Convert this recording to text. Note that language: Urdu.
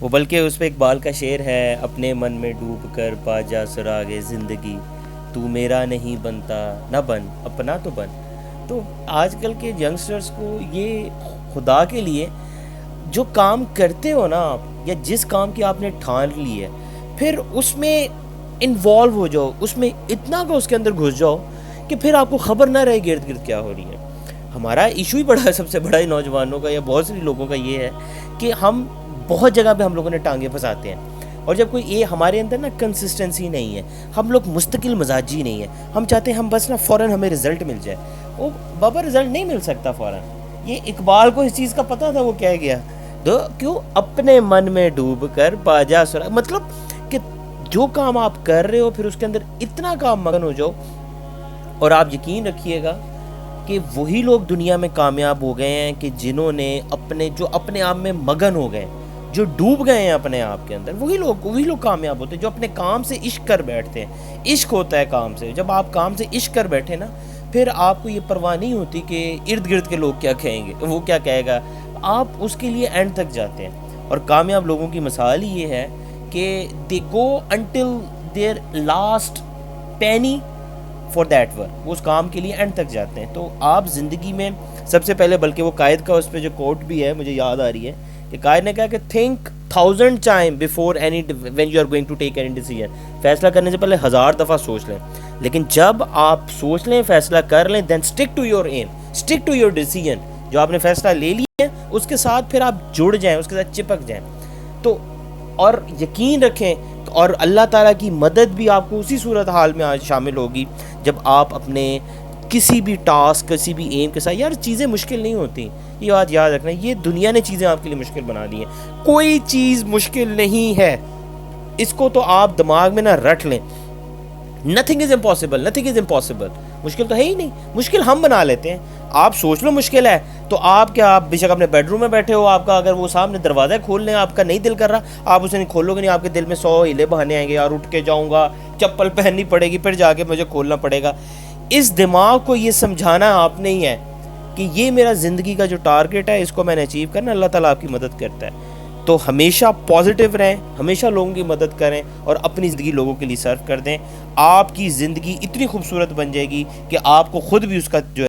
وہ بلکہ اس پہ اقبال کا شعر ہے، اپنے من میں ڈوب کر پا جا سراغ زندگی، تو میرا نہیں بنتا نہ بن اپنا تو بن۔ تو آج کل کے ینگسٹرز کو یہ خدا کے لیے جو کام کرتے ہو نا آپ، یا جس کام کی آپ نے ٹھان لی ہے، پھر اس میں انوالو ہو جاؤ، اس میں اتنا کہ اس کے اندر گھس جاؤ کہ پھر آپ کو خبر نہ رہے گرد گرد کیا ہو رہی ہے۔ ہمارا ایشو ہی بڑا سب سے بڑا ہی نوجوانوں کا یا بہت سے لوگوں کا یہ ہے کہ ہم بہت جگہ پہ ہم لوگوں نے ٹانگیں پھنساتے ہیں، اور جب کوئی یہ ہمارے اندر نا کنسسٹنسی نہیں ہے، ہم لوگ مستقل مزاجی نہیں ہے، ہم چاہتے ہیں ہم بس نا فوراً ہمیں رزلٹ مل جائے۔ وہ بابا رزلٹ نہیں مل سکتا فوراً۔ یہ اقبال کو اس چیز کا پتہ تھا، وہ کہہ گیا تو کیوں اپنے من میں ڈوب کر پا جا سراغ، مطلب کہ جو کام آپ کر رہے ہو پھر اس کے اندر اتنا کام مگن ہو جاؤ، اور آپ یقین رکھیے گا کہ وہی لوگ دنیا میں کامیاب ہو گئے ہیں کہ جنہوں نے اپنے آپ میں مگن ہو گئے، جو ڈوب گئے ہیں اپنے آپ کے اندر، وہی لوگ کامیاب ہوتے ہیں، جو اپنے کام سے عشق کر بیٹھتے ہیں۔ عشق ہوتا ہے کام سے، جب آپ کام سے عشق کر بیٹھے نا، پھر آپ کو یہ پرواہ نہیں ہوتی کہ ارد گرد کے لوگ کیا کہیں گے، وہ کیا کہے گا، آپ اس کے لیے اینڈ تک جاتے ہیں۔ اور کامیاب لوگوں کی مثال ہی یہ ہے کہ they go until their last penny for that work, وہ اس کام کے لیے اینڈ تک جاتے ہیں۔ تو آپ زندگی میں سب سے پہلے، بلکہ وہ قائد کا اس پہ جو کوٹ بھی ہے مجھے یاد آ رہی ہے کہ قائد نے کہا کہ think 1000 time before any when you are going to take any decision, فیصلہ کرنے سے پہلے 1000 دفعہ سوچ لیں، لیکن جب آپ سوچ لیں، فیصلہ کر لیں، then stick to your aim, stick to your decision, جو آپ نے فیصلہ لے لیا ہے اس کے ساتھ پھر آپ جڑ جائیں، اس کے ساتھ چپک جائیں۔ تو اور یقین رکھیں، اور اللہ تعالیٰ کی مدد بھی آپ کو اسی صورتحال میں آج شامل ہوگی جب آپ اپنے کسی بھی ٹاسک، کسی بھی ایم کے ساتھ، یار چیزیں مشکل نہیں ہوتی، یہ بات یاد رکھنا، یہ دنیا نے چیزیں آپ کے لیے مشکل بنا دی ہیں، کوئی چیز مشکل نہیں ہے، اس کو تو آپ دماغ میں نہ رٹ لیں۔ Nothing is impossible, nothing is impossible, مشکل تو ہے ہی نہیں، مشکل ہم بنا لیتے ہیں۔ آپ سوچ لو مشکل ہے تو آپ بے شک اپنے بیڈ روم میں بیٹھے ہو، آپ کا اگر وہ سامنے دروازہ کھول لیں، آپ کا نہیں دل کر رہا، آپ اسے نہیں کھولو گے، نہیں، آپ کے دل میں 100 ہیلے بہانے آئیں گے، یار اٹھ کے جاؤں گا، چپل پہننی پڑے گی، پھر جا کے مجھے کھولنا پڑے گا۔ اس دماغ کو یہ سمجھانا آپ نے ہی ہے کہ یہ میرا زندگی کا جو ٹارگٹ ہے، اس کو میں نے اچیو کرنا، اللہ تعالیٰ آپ کی مدد کرتا ہے۔ تو ہمیشہ پازیٹیو رہیں، ہمیشہ لوگوں کی مدد کریں، اور اپنی زندگی لوگوں کے لیے صرف کر دیں۔ آپ کی زندگی اتنی خوبصورت بن جائے گی کہ آپ کو خود بھی اس کا جو